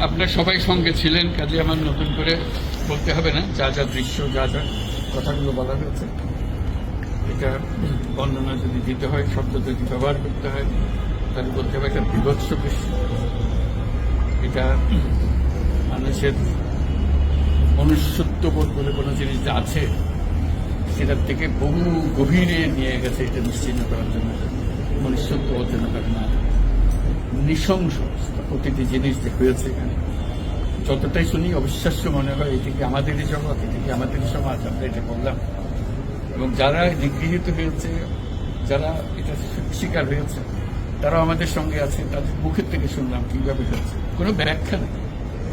আপনার সবাই সঙ্গে ছিলেন, কাজে আমার নতুন করে বলতে হবে না। যা যা দৃশ্য, যা যা কথাগুলো বলা হয়েছে, এটা বর্ণনা যদি দিতে হয়, শব্দ যদি ব্যবহার করতে হয়, তাহলে বলতে হবে একটা বিভৎস দৃশ্য। এটা মানুষের মনুষ্যত্ববোধ বলে কোনো জিনিস যা আছে, সেটার থেকে বহু গভীরে নিয়ে গেছে। এটা নিশ্চিন্ন করার জন্য মনুষ্যত্ববোধ যেন করে না, নৃশংস প্রতিটি জিনিস যে হয়েছে এখানে, যতটাই শুনি অবিশ্বাস্য মনে হয়। এটিকে আমাদেরই জগৎ, এটিকে আমাদেরই সমাজ, আমরা এটা বললাম। এবং যারা নিগৃহীত হয়েছে, যারা এটা শিকার হয়েছে, তারাও আমাদের সঙ্গে আছে। তাদের মুখের থেকে শুনলাম কিভাবে হয়েছে। কোনো ব্যাখ্যা নেই।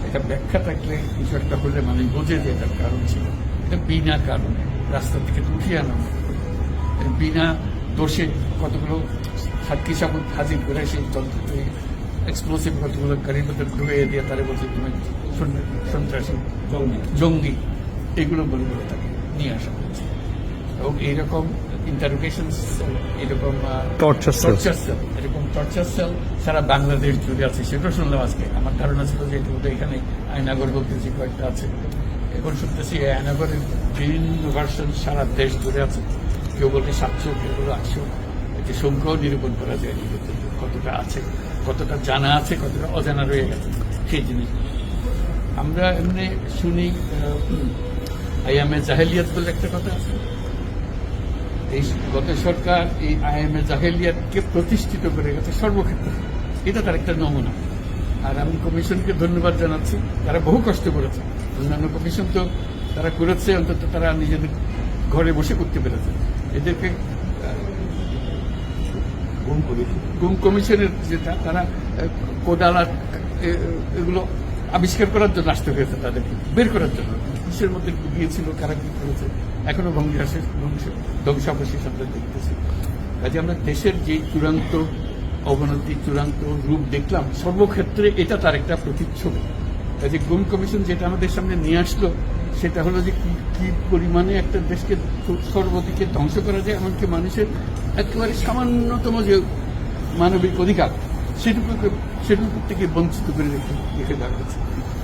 এটা ব্যাখ্যা থাকলে কিছু একটা হলে মানুষ বোঝে যে এটার কারণ ছিল। এটা বিনা কারণে রাস্তা থেকে উঠিয়ে আনা, বিনা দোষে কতগুলো সাক্ষী সাবুত হাজির করে সেই এক্সপ্লোসিভ কতগুলো গাড়ির মধ্যে ঢুকে দিয়ে তারা বলছে তুমি সন্ত্রাসী, জঙ্গি, এগুলো বলে বলে তাকে নিয়ে আসা হয়েছে। এবং এইরকম ইন্টারোগেশন সেল, এরকম টর্চার সেল, এরকম টর্চার সেল সারা বাংলাদেশ জুড়ে আছে। সেটাও শুনলাম আজকে। আমার ধারণা ছিল যে এটা বোধহয় এখানে আয়নাগর বলতে যে কয়েকটা আছে, এখন শুনতেছি আয়নাগরের বিভিন্ন ভার্সন সারা দেশ জুড়ে আছে। কেউ বলতে 700, কেউ বলে 800। এটি সংখ্যাও নিরূপণ করা যায় কতটা আছে, কতটা জানা আছে, কতটা অজানা রয়ে গেছে সেই জিনিস। আমরা এমনি শুনি আইএমএ জাহেলিয়াত বলে একটা কথা আছে। এই গত সরকার এই আইএমএ জাহেলিয়াতকে প্রতিষ্ঠিত করে গেছে সর্বক্ষেত্রে। এটা তার একটা নমুনা। আর আমি কমিশনকে ধন্যবাদ জানাচ্ছি, তারা বহু কষ্ট করেছে। অন্যান্য কমিশন তো তারা করেছে, অন্তত তারা নিজেদের ঘরে বসে করতে পেরেছে। এদেরকে গুম কমিশনের যেটা, তারা কোদালা এগুলো আবিষ্কার করার জন্য আসতে হয়েছে, তাদেরকে বের করার জন্য। কিসের মধ্যে গিয়েছিল, কারা কি করেছে, এখনো ধ্বংসাবশেষ আমরা দেখতেছি। কাজে আমরা দেশের যে চূড়ান্ত অবনতি, চূড়ান্ত রূপ দেখলাম সর্বক্ষেত্রে, এটা তার একটা প্রতিচ্ছবি। কাজে গুম কমিশন যেটা আমাদের সামনে নিয়ে আসলো, সেটা হলো যে কি পরিমাণে একটা দেশকে সর্বদিকে ধ্বংস করা যায়, এমনকি মানুষের একেবারে সামান্যতম যে মানবিক অধিকার, সেটুকু থেকে বঞ্চিত করে রেখে দেওয়া হয়েছে।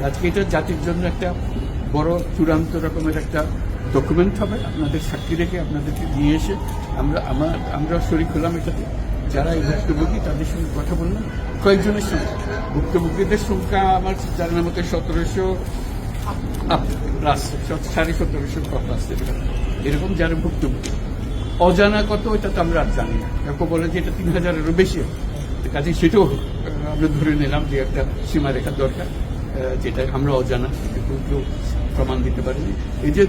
আজকে এটা জাতির জন্য একটা বড় চূড়ান্ত রকমের একটা ডকুমেন্ট হবে। আপনাদের সাক্ষী রেখে, আপনাদেরকে নিয়ে এসে আমরা শরিক হলাম এটাতে। যারা এই ভুক্তভোগী তাদের সঙ্গে কথা বললাম, কয়েকজনের সঙ্গে। ভুক্তভোগীদের সংখ্যা আমার জানার মতো 1700 প্লাস, 1750 প্লাস এরকম যারা ভুক্তভোগী। অজানা কত এটা তো আমরা আর জানি না। কেউ বলে যে এটা 3000-এরও বেশি। কাজে সেটাও আমরা ধরে নিলাম যে একটা সীমারেখা দরকার, যেটা আমরা অজানা, কেউ প্রমাণ দিতে পারিনি। এই যে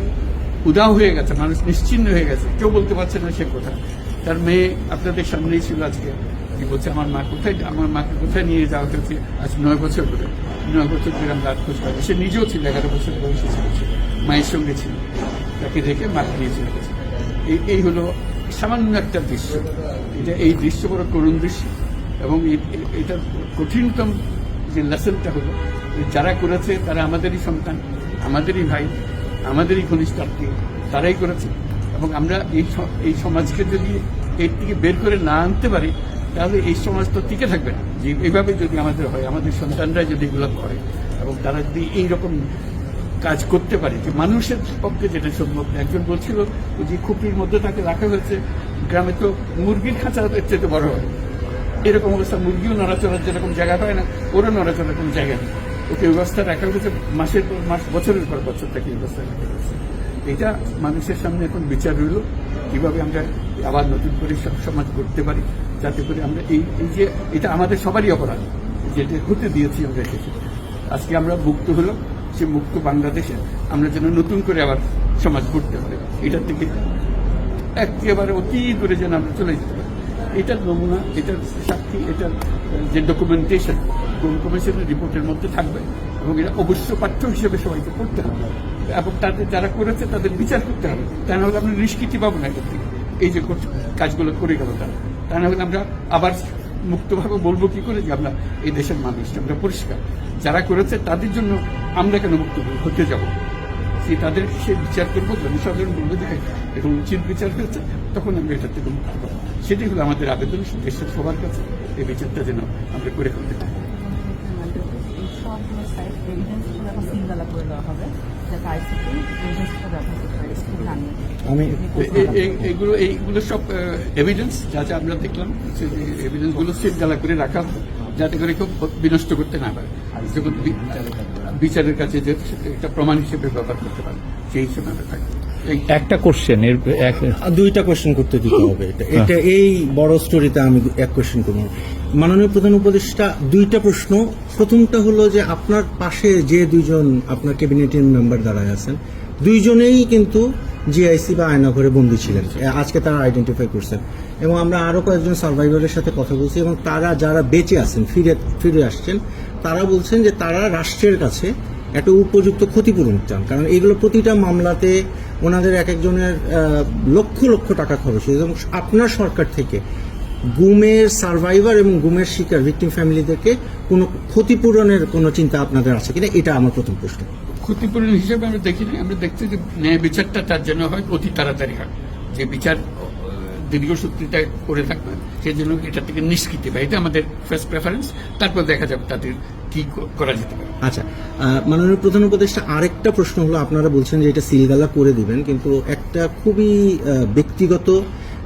উদাও হয়ে গেছে, মানুষ নিশ্চিন্ন হয়ে গেছে, কেউ বলতে পারছে না সে কোথায়। তার মেয়ে আপনাদের সামনেই ছিল আজকে, কি বলছে আমার মাকে কোথায় নিয়ে যাওয়া হয়েছে আজ 9 বছর ধরে। 9 বছর ধরে আমরা খোঁজ পাই। সে নিজেও ছিল 11 বছর বয়সে ছিল, মায়ের সঙ্গে ছিল, তাকে রেখে মাকে নিয়ে চলে গেছে। এই হলো সামান্য একটা দৃশ্য। এই দৃশ্য বড় করুণ দৃশ্য। এবং এটার কঠিনতম যে লেসনটা হলো, যারা করেছে তারা আমাদেরই সন্তান, আমাদেরই ভাই, আমাদেরই ঘনিষ্ঠ আত্মীয়, তারাই করেছে। এবং আমরা এই সমাজকে যদি এর থেকে বের করে না আনতে পারি, তাহলে এই সমাজ তো টিকে থাকবে না। যে এইভাবে যদি আমাদের হয়, আমাদের সন্তানরা যদি এগুলো করে, এবং তারা যদি এইরকম কাজ করতে পারে, যে মানুষের পক্ষে যেটা সম্ভব। একজন বলছিল যে খুপড়ির মধ্যে তাকে রাখা হয়েছে, গ্রামে তো মুরগির খাঁচা চেয়ে বড় হয়। এরকম অবস্থা, মুরগিও নড়াচড়ার যেরকম জায়গা হয় না, ওরও নড়াচড়ার কোনো জায়গা নেই। ওকে ব্যবস্থা রাখা হয়েছে, মাসের পর মাস, বছরের পর বছর তাকে ব্যবস্থা রাখা হয়েছে। এটা মানুষের সামনে এখন বিচার রইল, কিভাবে আমরা আবার নতুন করে সমাজ করতে পারি, যাতে করে আমরা এই যে এটা আমাদের সবারই অপরাধ, যেটা হতে দিয়েছি আমরা এসেছি। আজকে আমরা মুক্ত হলাম, সে মুক্ত বাংলাদেশে আমরা যেন নতুন করে আবার সমাজ করতে পারি। এটার থেকে একেবারে অতি দূরে যেন আমরা চলে যেতে পারি। এটার নমুনা, এটার সাক্ষী, এটার যে ডকুমেন্টেশন গুম কমিশনের রিপোর্টের মধ্যে থাকবে, এবং এটা অবশ্য পাঠ্য হিসেবে সবাইকে পড়তে হবে, এবং তাদের যারা করেছে তাদের বিচার করতে হবে। তা না হলে আমরা নিষ্কৃতি পাবো না এটার থেকে। এই যে কাজগুলো করে গেল তারা, তা না হলে আমরা আবার মুক্তভাবে বলবো কি করে যে আমরা এই দেশের মানুষ, আমরা পরিষ্কার। যারা করেছে তাদের জন্য আমরা কেন মুক্ত হতে যাব? তাদের সে বিচার করবো, জনসাধারণ বলবে যে এখন উচিত বিচার হয়েছে, তখন আমরা এটার থেকে মুক্ত পাবো। সেটাই হলো আমাদের আবেদন দেশের সবার কাছে, এই বিচারটা যেন আমরা করে ফেলতে পারি। দেওয়া হবে যাতে আইসিটি এজেন্সিটা ব্যবহার করতে পারে স্কুল না নিয়ে। এইগুলো সব এভিডেন্স যা যা আমরা দেখলাম, সেই এভিডেন্সগুলো সিলগালা করে রাখা হবে যাতে করে কেউ বিনষ্ট করতে না পারে, যখন বিচারের কাছে যে একটা প্রমাণ হিসেবে ব্যবহার করতে পারে সেই হিসেবে আমরা থাকবো। একটা কোশ্চেন দুইটা কোশ্চেন করতে দিতে হবে। এটা এই বড় স্টোরিতে আমি এক কোশ্চেন করব। মাননীয় প্রধান উপদেষ্টা, দুইটা প্রশ্ন। প্রথমটা হলো যে আপনার পাশে যে দুইজন আপনার ক্যাবিনেটের মেম্বার দাঁড়ায় আছেন, দুইজনেই কিন্তু জিআইসি বা আয়নাঘরে বন্দী ছিলেন, আজকে তারা আইডেন্টিফাই করছেন, এবং আমরা আরো কয়েকজন সার্ভাইভারের সাথে কথা বলছি, এবং তারা যারা বেঁচে আছেন ফিরে আসছেন, তারা বলছেন যে তারা রাষ্ট্রের কাছে একটা উপযুক্ত ক্ষতিপূরণ চান, কারণ এগুলো প্রতিটা মামলাতে ওনাদের এক একজনের লক্ষ লক্ষ টাকা খরচ হয়েছে, এবং আপনার সরকার থেকে গুমের সার্ভাইভার এবং গুমের শিকার ভিকটিম ফ্যামিলিদেরকে কোনো ক্ষতিপূরণের কোনো চিন্তা আপনাদের আছে কিনা, এটা আমার প্রথম প্রশ্ন। ক্ষতিপূরণ হিসেবে আমরা দেখিনি, আমরা দেখছি যে ন্যায় বিচারটা তার জন্য হয় অতি তাড়াতাড়ি হয়, যে বিচার দীর্ঘসূত্রিতা করে থাকবে সেই জন্য এটা থেকে নিষ্কৃতি পায়, এটা আমাদের ফার্স্ট প্রেফারেন্স। তারপর দেখা যাবে তাদের কি করা যেতে পারে। আচ্ছা, মাননীয় প্রধান উপদেষ্টা, আরেকটা প্রশ্ন হলো, আপনারা বলছেন যে এটা সিলগালা করে দিবেন, কিন্তু একটা খুবই ব্যক্তিগত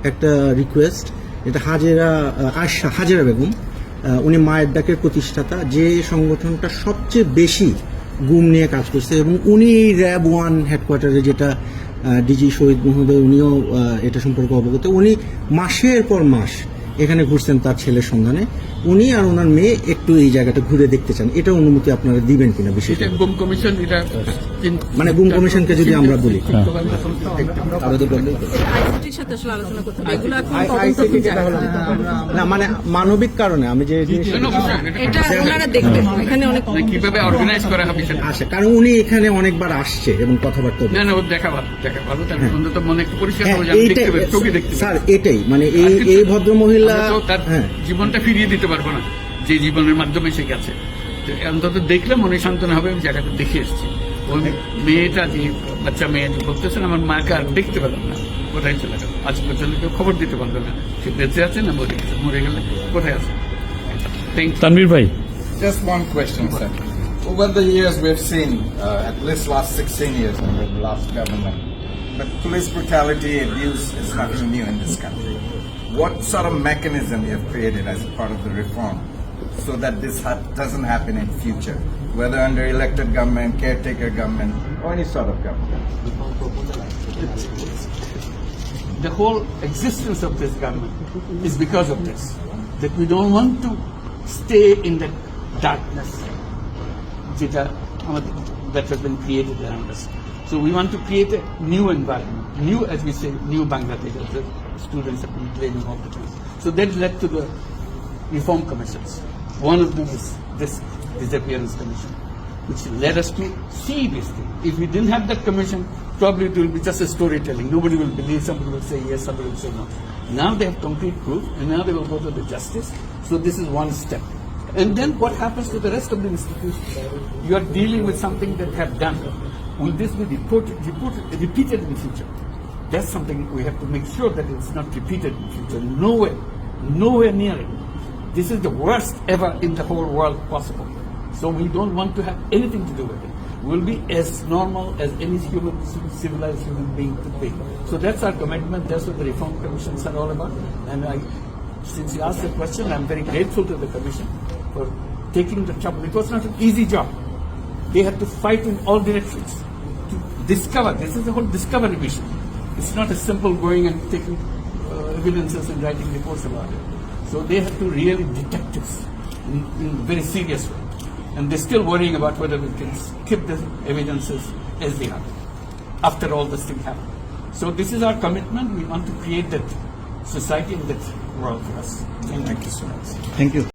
একটা রিকোয়েস্ট, এটা হাজেরা বেগম, উনি মায়ের ডাকের প্রতিষ্ঠাতা, যে সংগঠনটা সবচেয়ে বেশি গুম নিয়ে কাজ করছে, এবং উনি এই র্যাব 1 হেডকোয়ার্টারে, যেটা ডিজি শহীদ মহোদয়, উনিও এটা সম্পর্কে অবগত, উনি মাসের পর মাস এখানে ঘুরছেন তার ছেলের সন্ধানে, উনি আর ওনার মেয়ে একটু এই জায়গাটা ঘুরে দেখতে চান, এটা অনুমতি আপনারা দিবেন কিনা? বিশেষ গুম কমিশন, এটা মানে গুম কমিশনকে যদি আমরা বলি, আইসিটির সাথে আসলে আলোচনা করতে হবে, এগুলো এখন তদন্ত না মানে মানবিক কারণে আমি যে এটা ওনারা দেখবেন এখানে অনেক কিভাবে অর্গানাইজ করা হবে সেটা আসে, কারণ উনি এখানে অনেকবার আসছে এবং কথাবার্তা না না, ওর দেখা ভালো, তার অন্তত মনে একটু পরিষ্কার হবে, চোখে দেখতে স্যার, এটাই মানে এই ভদ্র মহিলা তার জীবনটা ফিরিয়ে দিতে পারবো না যে জীবনের মাধ্যমে সে গেছে, অন্তত দেখলে মনে সান্ত্বনা হবে। আমি জায়গাটা দেখে এসেছি, ওই মেয়েটা যে বাচ্চা মেয়ে যে বলতেছেন, আমার মাকে আর দেখতে পেলাম না, কোথায় চলে গেল, আজ পর্যন্ত কেউ খবর দিতে পারলো না সে বেঁচে আছে না মরে গেলে কোথায় আছে। তানভীর ভাই, Just one question, sir. Over the years, we've seen, at least last 16 years under the last government, but police brutality, abuse is nothing new in this country. What sort of mechanism you have created as a part of the reform so that this doesn't happen in future, whether under elected government, caretaker government, or any sort of government? The whole existence of this government is because of this, that we don't want to stay in that darkness that has been created around us. So we want to create a new environment, new, as we say, new Bangladesh, as the students have been claiming all the time. So that led to the reform commissions. One of them is this disappearance commission, which led us to see this thing. If we didn't have that commission, probably it will be just a storytelling. Nobody will believe, somebody will say yes, somebody will say no. Now they have concrete proof, and now they will go to the justice. So this is one step. And then what happens to the rest of the institutions? You are dealing with something that have done. Will this be repeated in future? That's something we have to make sure that it's not repeated in future. Nowhere near it. This is the worst ever in the whole world possible. So we don't want to have anything to do with it. We'll be as normal as any civilized human being could be. So that's our commitment. That's what the reform commissions are all about. And since you asked the question, I'm very grateful to the commission for taking the trouble. It was not an easy job. They had to fight in all directions to discover. This is the whole discovery mission. It's not a simple going and taking evidences and writing reports about it. So they have to really detect this in a very serious way. And they're still worrying about whether we can keep the evidences as they are after all this thing happened. So this is our commitment. We want to create that society and that world for us. Thank you so much. Thank you.